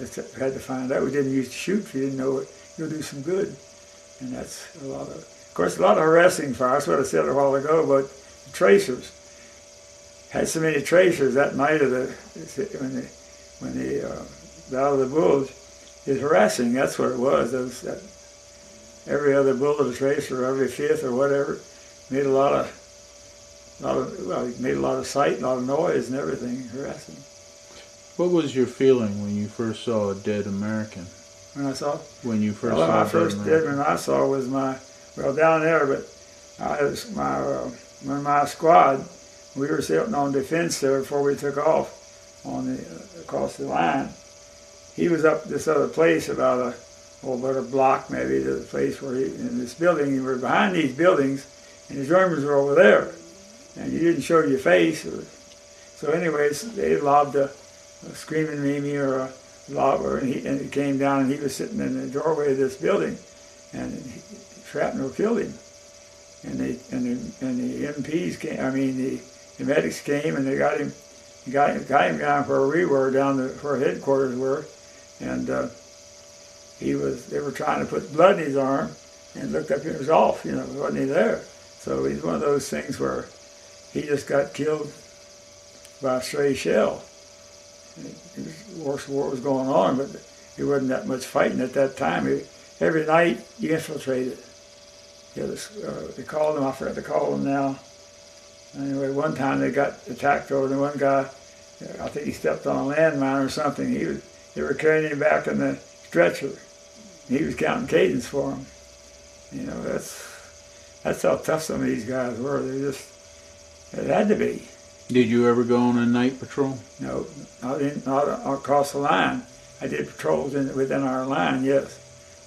to find out. We didn't used to shoot if you didn't know it. You'll do some good, and that's a lot of harassing fire. That's what I said a while ago. But the tracers had so many tracers that night of when the Battle of the Bulge is harassing. That's what it was. That every other bullet a tracer, every fifth or whatever, made a lot of sight, a lot of noise and everything, harassing. what was your feeling when you first saw a dead American? When I saw? When you first Well, saw my a dead first American? dead one I saw was down there, but I was my squad, we were sitting on defense there before we took off across the line. He was up this other place about a block maybe to the place where in this building, you were behind these buildings, and the Germans were over there. And you didn't show your face. So anyways, they lobbed a screaming Mimi or a lobber, and he came down, and he was sitting in the doorway of this building, and shrapnel killed him. And the MPs came, the medics came, and they got him down where we were, where headquarters were, and they were trying to put blood in his arm, and looked up and it was off, wasn't he there? So he's one of those things where he just got killed by a stray shell. War was going on, but there wasn't that much fighting at that time. Every night you infiltrated. They called them, I forgot to call them now. Anyway, one time they got attacked over there. One guy, I think he stepped on a landmine or something. They were carrying him back in the stretcher. He was counting cadence for him. That's how tough some of these guys were. It had to be. Did you ever go on a night patrol? No, not across the line. I did patrols within our line, yes,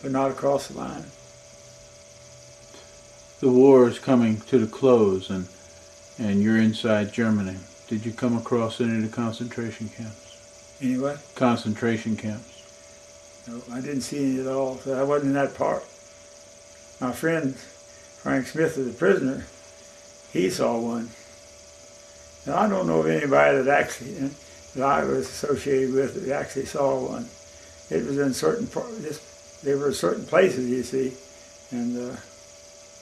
but not across the line. The war is coming to the close, and you're inside Germany. Did you come across any of the concentration camps? Anyway? Concentration camps. No, I didn't see any at all, so I wasn't in that part. My friend, Frank Smith, the prisoner, he saw one. And I don't know of anybody that I was associated with that actually saw one. It was in there were certain places, you see, and it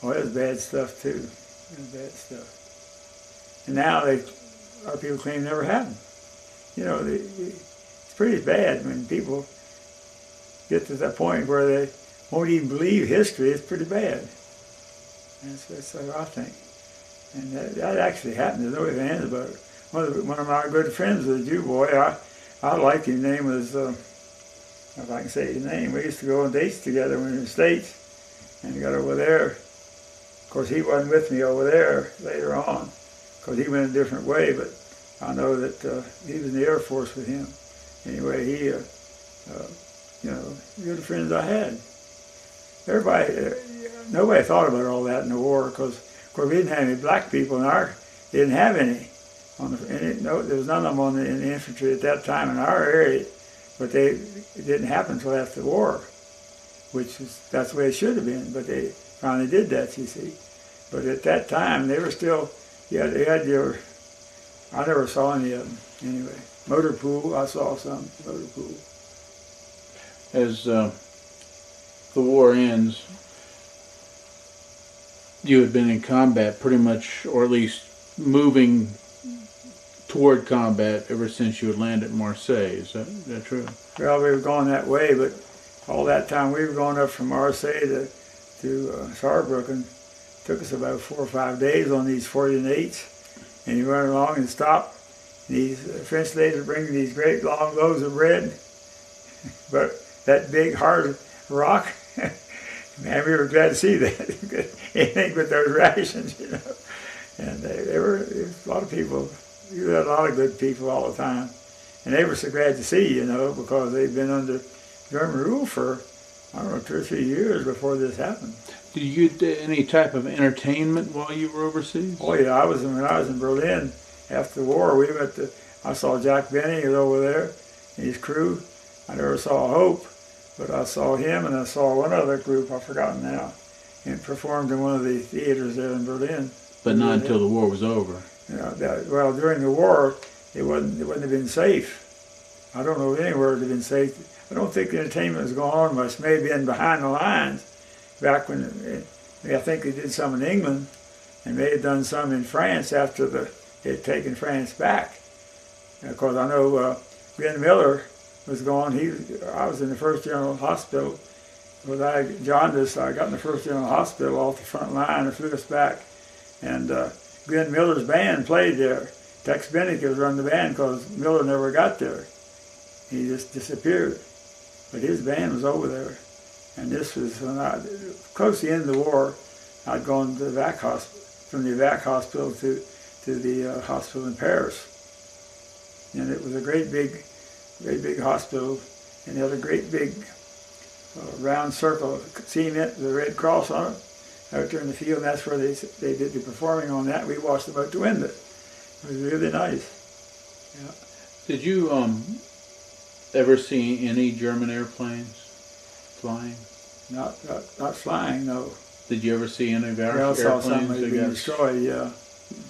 was bad stuff too. It was bad stuff. And now our people claim it never happened. It's pretty bad when people get to that point where they won't even believe history. It's pretty bad. That's what I think. And that actually happened. There's no ifs and ands about it. One of my good friends was a Jew boy. I liked him. His name was, if I can say his name, we used to go on dates together when we were in the States. And he got over there. Of course, he wasn't with me over there later on because he went a different way. But I know that he was in the Air Force with him. Anyway, you're the friends I had. Nobody thought about all that in the war because, of course, we didn't have any black people they didn't have any. There was none of them in the infantry at that time in our area, but it didn't happen until after the war, that's the way it should have been, but they finally did that, you see. But at that time, they were still, I never saw any of them, anyway. Motor pool, I saw some motor pool. As the war ends, you had been in combat pretty much, or at least moving toward combat ever since you had landed at Marseilles. Is that true? Well, we were going that way, but all that time we were going up from Marseilles to Saarbruken. It took us about 4 or 5 days on these 48s, and you run along and stop. These French ladies would bring these great long loaves of bread, but that big hard rock, man, we were glad to see that. Anything but those rations, And there was a lot of people. You had a lot of good people all the time, and they were so glad to see because they'd been under German rule for 2 or 3 years before this happened. Did you get any type of entertainment while you were overseas? Oh yeah, when I was in Berlin after the war. We went to. I saw Jack Benny, he was over there, and his crew. I never saw Hope, but I saw him, and I saw one other group I've forgotten now, and performed in one of the theaters there in Berlin. But not until the war was over. You know, well, during the war, it wouldn't have been safe. I don't know anywhere it would have been safe. I don't think the entertainment was going on much. Maybe in behind the lines, back when I think they did some in England, and they had done some in France after they had taken France back. Of course, I know Ben Miller was gone. I was in the 1st General Hospital. When I jaundice, I got in the 1st General Hospital off the front line and flew us back. And Glenn Miller's band played there. Tex Bennick was running the band because Miller never got there. He just disappeared. But his band was over there. And this was when close to the end of the war, I'd gone to the VAC hospital, from the VAC hospital to the hospital in Paris. And it was a great big hospital, and they had a great big round circle of cement with a red cross on it out there in the field. And that's where they did the performing on that. We watched them out the window. It was really nice. Yeah. Did you ever see any German airplanes flying? Not flying, no. Did you ever see any of our I saw airplanes somebody that being got destroyed, yeah.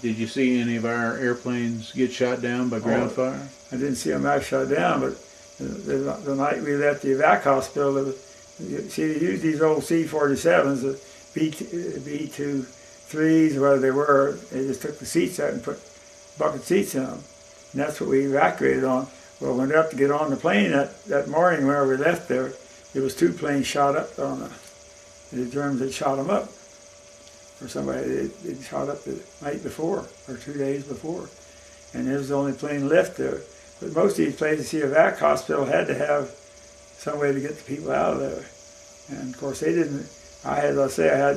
Did you see any of our airplanes get shot down by ground fire? I didn't see them shot down, but the night we left the VAC hospital, they used these old C-47s, the B-23s, whatever they were. They just took the seats out and put bucket seats in them. And that's what we evacuated on. Well, when we went up to get on the plane that morning whenever we left there, there was 2 planes shot up on the Germans had shot them up. Or somebody they'd shot up the night before or 2 days before. And it was the only plane left there. But most of these places, see, a VAC hospital had to have some way to get the people out of there. And of course they didn't. I had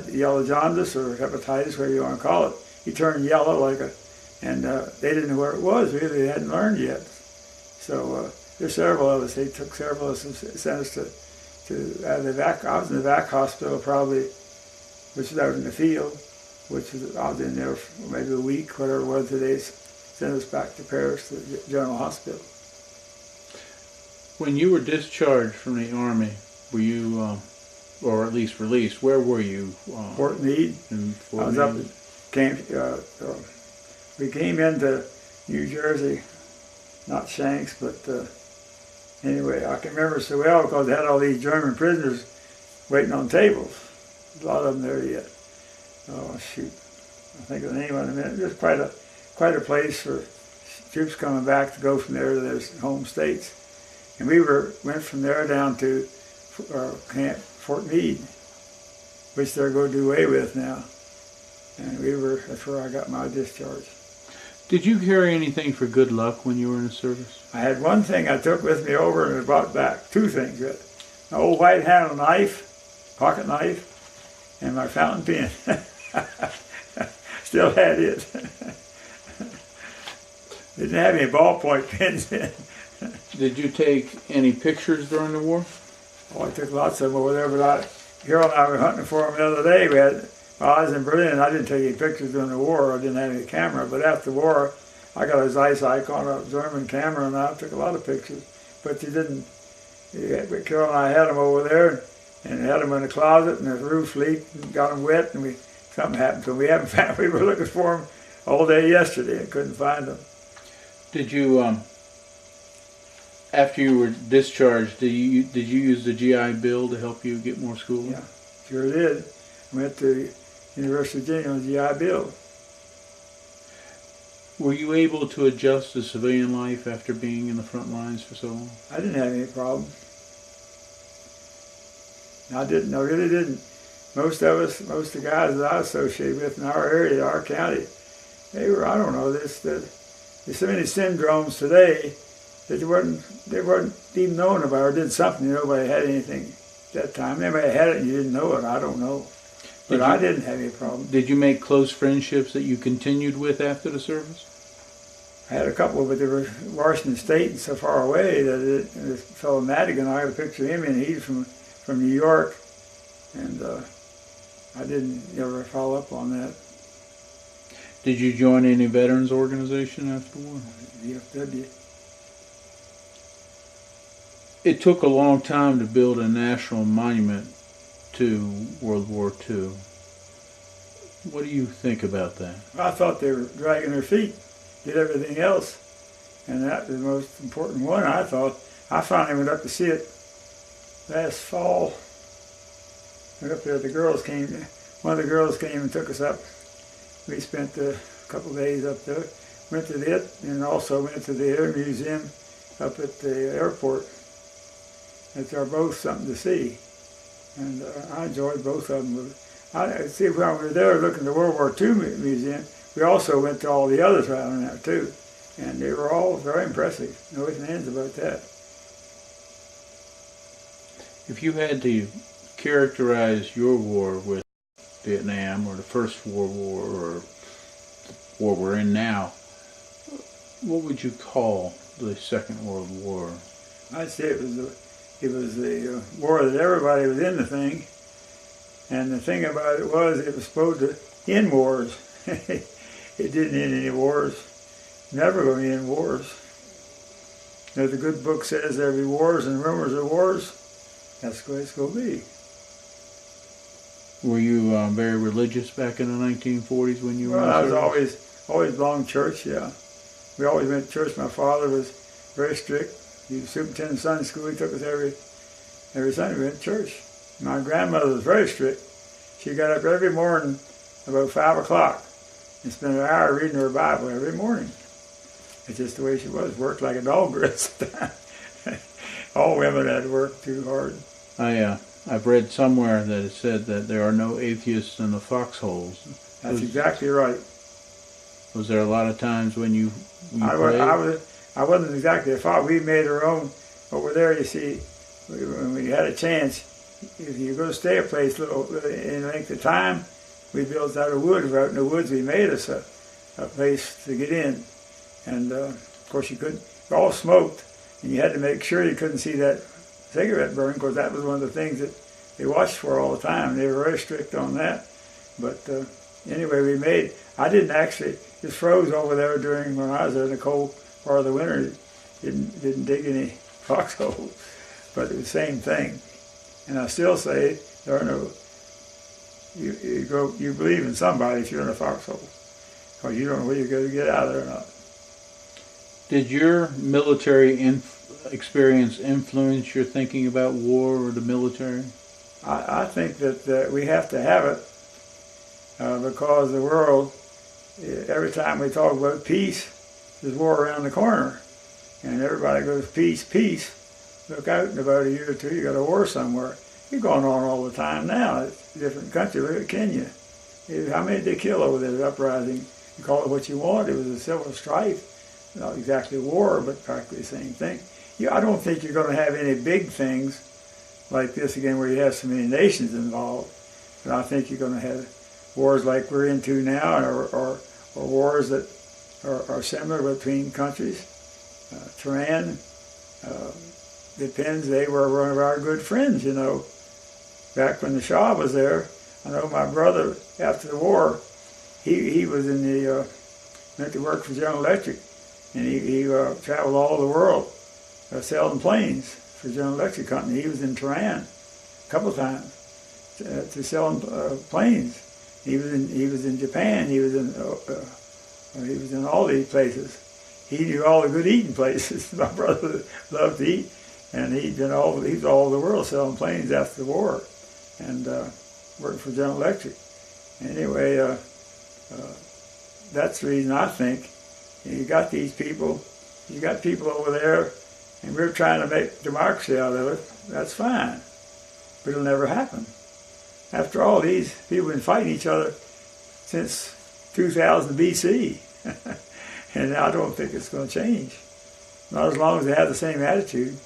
yellow jaundice or hepatitis, whatever you want to call it. He turned yellow and they didn't know where it was really. They hadn't learned yet. So there's several of us. They took several of us and sent us to the VAC. I was in the VAC hospital probably, which is out in the field, which is, I was in there for maybe a week, whatever it was. They sent us back to Paris to the General Hospital. When you were discharged from the Army, were you, or at least released, where were you? Fort Meade. In Fort I was Meade? up at camp. We came into New Jersey, not Shanks, but anyway, I can remember so well because they had all these German prisoners waiting on tables. A lot of them there yet. Oh shoot, I think of the name of it in a minute. Just quite a place for troops coming back to go from there to their home states. And we went from there down to Camp Fort Meade, which they're going to do away with now. And that's where I got my discharge. Did you carry anything for good luck when you were in the service? I had one thing I took with me over and I brought back. 2 things. An old white handle knife, pocket knife, and my fountain pen. Still had it. Didn't have any ballpoint pens then. Did you take any pictures during the war? Oh, I took lots of them over there, but Harold and I were hunting for them the other day. While I was in Berlin, I didn't take any pictures during the war. I didn't have any camera, but after the war, I got a Zeiss Icon, a German camera, and I took a lot of pictures. But Carol and I had them over there, and had them in the closet, and the roof leaked, and got them wet, and something happened to them. We haven't found. We were looking for them all day yesterday and couldn't find them. Did you, after you were discharged, did you use the GI Bill to help you get more schooling? Yeah, sure did. I went to University of Virginia on the GI Bill. Were you able to adjust to civilian life after being in the front lines for so long? I didn't have any problem. I really didn't. Most of the guys that I associated with in our area, our county, they were, I don't know, there's so many syndromes today that they weren't even known about or did something. Nobody had anything at that time. Everybody had it and you didn't know it. I don't know. But I didn't have any problem. Did you make close friendships that you continued with after the service? I had a couple, but they were Washington State and so far away that this fellow Madigan, I have a picture of him, and he's from New York. And I didn't ever follow up on that. Did you join any veterans organization after the war? VFW. It took a long time to build a national monument to World War II. What do you think about that? I thought they were dragging their feet, did everything else, and that was the most important one, I thought. I finally went up to see it last fall. Went up there, the girls came, one of the girls came and took us up. We spent a couple of days up there, went to it, and also went to the Air Museum up at the airport. They're both something to see, and I enjoyed both of them. I see when we were there looking at the World War II museum, we also went to all the others around there too, and they were all very impressive. No ifs and ands about that. If you had to characterize your war with Vietnam or the First World War or the war we're in now, what would you call the Second World War? I'd say it was the war that everybody was in the thing, and the thing about it was supposed to end wars. It didn't end any wars. Never going to end wars. As the good book says, there'll be wars and rumors of wars. That's the way it's going to be. Were you very religious back in the 1940s when you were? Well, I was always belonged to church. Yeah, we always went to church. My father was very strict. He was superintendent of Sunday school. He took us every Sunday. We went to church. My grandmother was very strict. She got up every morning about 5 o'clock and spent an hour reading her Bible every morning. It's just the way she was. Worked like a dog the rest of the time. All women had to work too hard. I've read somewhere that it said that there are no atheists in the foxholes. That's exactly right. Was there a lot of times when you prayed? I wasn't exactly a father. We made our own over there. You see, when we had a chance, if you're going to stay a place in length of time, we built out of wood. Out in the woods, we made us a place to get in, and of course you couldn't. All smoked, and you had to make sure you couldn't see that cigarette burn, because that was one of the things that they watched for all the time. They were very strict on that. But anyway, I didn't actually, just froze over there when I was there in the cold part of the winter. Didn't dig any foxholes, but it was the same thing. And I still say there are no. You believe in somebody if you're in a foxhole, because you don't know whether you're going to get out of there or not. Did your military experience influence your thinking about war or the military? I think that we have to have it because the world, every time we talk about peace, there's war around the corner. And everybody goes, peace, peace. Look out, in about a year or two, you got a war somewhere. It's going on all the time now. It's a different country. Look at Kenya. How many did they kill over there, the uprising? You call it what you want. It was a civil strife. Not exactly war, but practically the same thing. I don't think you're going to have any big things like this again where you have so many nations involved. But I think you're going to have wars like we're into now, or wars that are similar between countries. Tehran, depends. They were one of our good friends, you know. Back when the Shah was there, I know my brother, after the war, he was went to work for General Electric, and he traveled all over the world selling planes for General Electric Company. He was in Tehran a couple of times to selling planes. He was in Japan. He was in all these places. He knew all the good eating places. My brother loved to eat, and he was all over the world selling planes after the war, and worked for General Electric. Anyway, that's the reason I think you got these people. You got people over there, and we're trying to make democracy out of it. That's fine, but it'll never happen. After all, these people have been fighting each other since 2000 BC. And I don't think it's going to change. Not as long as they have the same attitude.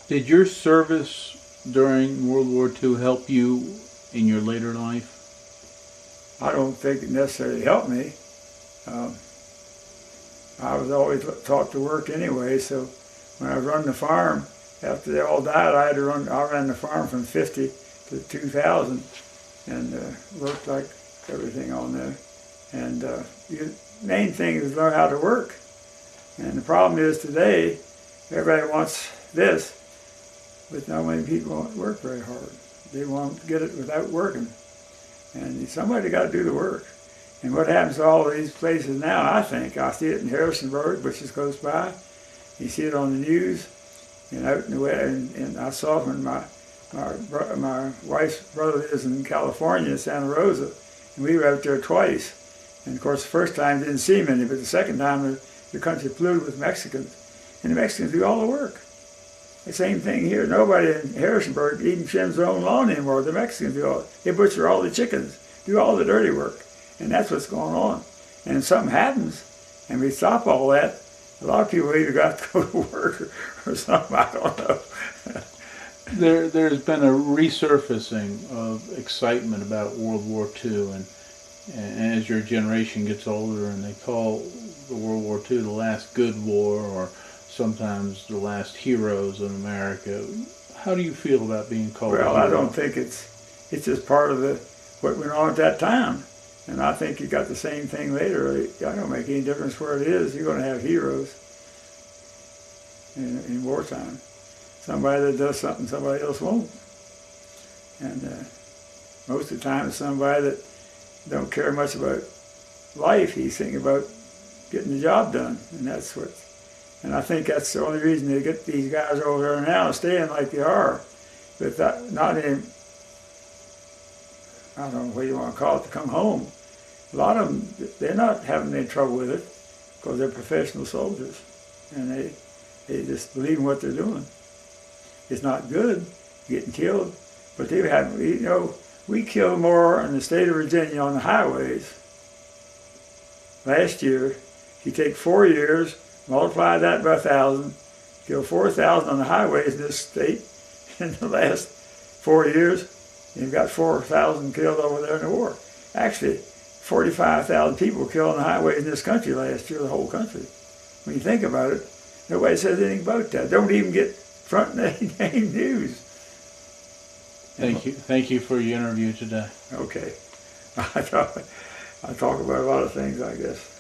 Did your service during World War II help you in your later life? I don't think it necessarily helped me. I was always taught to work anyway, so when I was running the farm, after they all died, I ran the farm from 50 to 2000, and worked like everything on there. And the main thing is learn how to work. And the problem is today, everybody wants this, but not many people won't work very hard. They won't get it without working. And somebody got to do the work. And what happens to all these places now, I think, I see it in Harrisonburg, which is close by. You see it on the news, and out in the way, and I saw it when my wife's brother lives in California, Santa Rosa, and we were out there twice. And of course, the first time didn't see many, but the second time the country polluted with Mexicans, and the Mexicans do all the work. The same thing here. Nobody in Harrisonburg even trims their own lawn anymore. The Mexicans do all. They butcher all the chickens, do all the dirty work, and that's what's going on. And if something happens, and we stop all that, a lot of people either got to go to work or something. I don't know. There's been a resurfacing of excitement about World War II, and as your generation gets older, and they call the World War II the last good war, or sometimes the last heroes of America. How do you feel about being called a hero? Well, I don't think it's just part of what went on at that time. And I think you got the same thing later. It don't make any difference where it is. You're going to have heroes in wartime. Somebody that does something somebody else won't. And most of the time it's somebody that don't care much about life. He's thinking about getting the job done. And I think that's the only reason they get these guys over there now staying like they are. But not in, I don't know what you want to call it, to come home. A lot of them, they're not having any trouble with it because they're professional soldiers. And they just believe in what they're doing. It's not good, getting killed, but they have, we killed more in the state of Virginia on the highways last year. If you take 4 years, multiply that by 1,000, kill 4,000 on the highways in this state in the last 4 years. You've got 4,000 killed over there in the war. Actually, 45,000 people killed on the highways in this country last year, the whole country. When you think about it, nobody says anything about that. Don't even get front name news. Thank you for your interview today. Okay. I talk about a lot of things, I guess.